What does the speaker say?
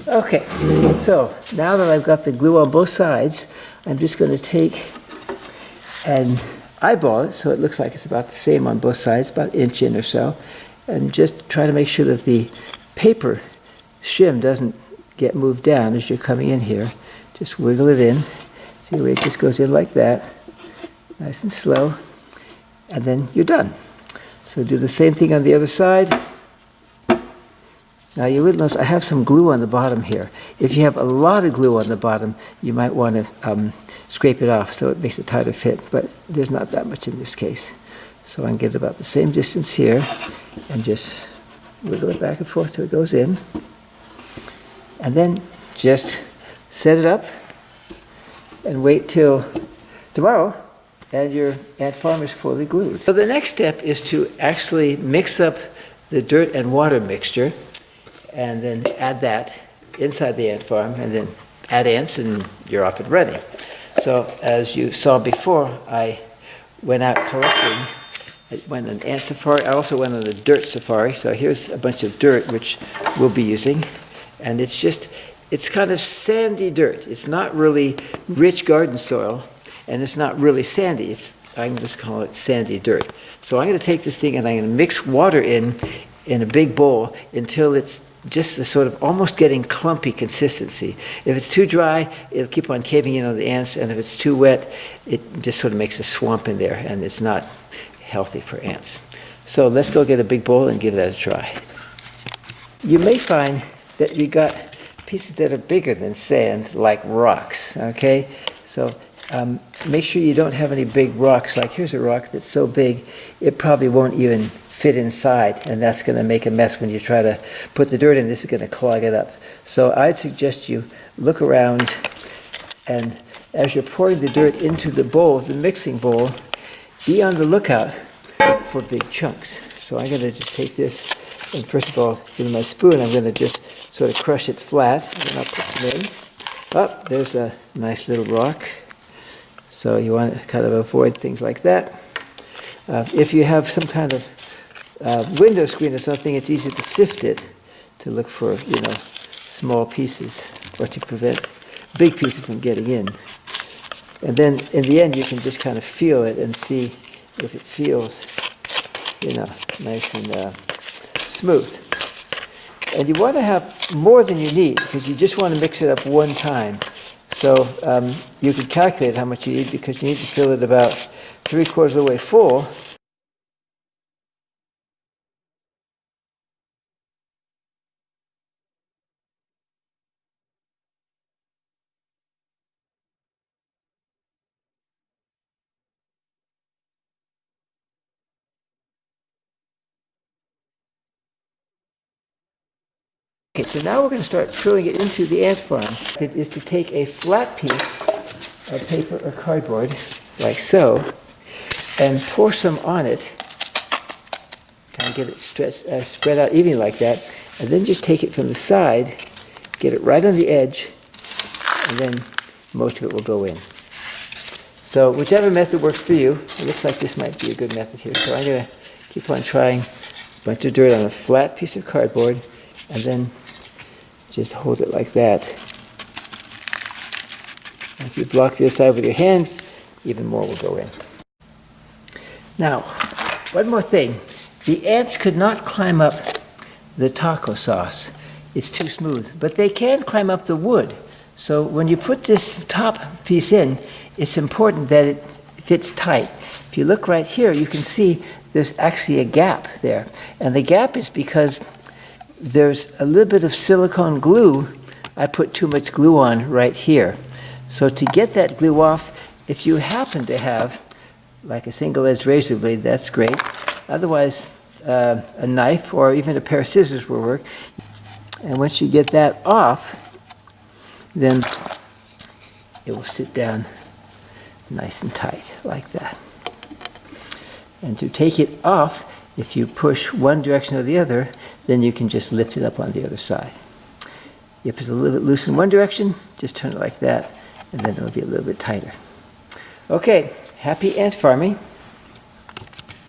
Okay, so now that I've got the glue on both sides, I'm just going to take and eyeball it so it looks like it's about the same on both sides, about an inch in or so, and just try to make sure that the paper shim doesn't get moved down as you're coming in here. Just wiggle it in. See the way it just goes in like that, nice and slow, and then you're done. So do the same thing on the other side. Now you will notice I have some glue on the bottom here. If you have a lot of glue on the bottom, you might want to scrape it off so it makes a tighter fit, but there's not that much in this case. So I can get about the same distance here and just wiggle it back and forth till it goes in. And then just set it up and wait till tomorrow and your ant farm is fully glued. So the next step is to actually mix up the dirt and water mixture and then add that inside the ant farm and then add ants and you're off and running. So as you saw before, I went out collecting. I went on an ant safari. I also went on a dirt safari. So here's a bunch of dirt which we'll be using. And it's kind of sandy dirt. It's not really rich garden soil and it's not really sandy. I can just call it sandy dirt. So I'm going to take this thing and I'm going to mix water in a big bowl until it's just the sort of almost getting clumpy consistency. If it's too dry, it'll keep on caving in on the ants, and if it's too wet, it just sort of makes a swamp in there, and it's not healthy for ants. So let's go get a big bowl and give that a try. You may find that you got pieces that are bigger than sand, like rocks, okay? So make sure you don't have any big rocks. Like here's a rock that's so big, it probably won't even fit inside, and that's going to make a mess when you try to put the dirt in. This is going to clog it up. So I'd suggest you look around, and as you're pouring the dirt into the bowl, the mixing bowl, be on the lookout for big chunks. So I'm going to just take this, and first of all, with my spoon, I'm going to just sort of crush it flat, and then I'll put them in. Oh, there's a nice little rock. So you want to kind of avoid things like that. If you have some kind of window screen or something, it's easy to sift it to look for, small pieces or to prevent big pieces from getting in. And then in the end, you can just kind of feel it and see if it feels, nice and smooth. And you want to have more than you need because you just want to mix it up one time. So you can calculate how much you need because you need to fill it about 3/4 of the way full. Okay, so now we're going to start filling it into the ant farm. It is to take a flat piece of paper or cardboard, like so, and pour some on it, kind of get it spread out evenly like that, and then just take it from the side, get it right on the edge, and then most of it will go in. So whichever method works for you, it looks like this might be a good method here. So I'm going to keep on trying a bunch of dirt on a flat piece of cardboard, and then just hold it like that. And if you block the other side with your hands, even more will go in. Now, one more thing. The ants could not climb up the taco sauce. It's too smooth. But they can climb up the wood. So when you put this top piece in, it's important that it fits tight. If you look right here, you can see there's actually a gap there. And the gap is because there's a little bit of silicone glue. I put too much glue on right here. So to get that glue off, if you happen to have like a single-edged razor blade, that's great. Otherwise, a knife or even a pair of scissors will work. And once you get that off, then it will sit down nice and tight like that. And to take it off, if you push one direction or the other, then you can just lift it up on the other side. If it's a little bit loose in one direction, just turn it like that, and then it'll be a little bit tighter. Okay, happy ant farming.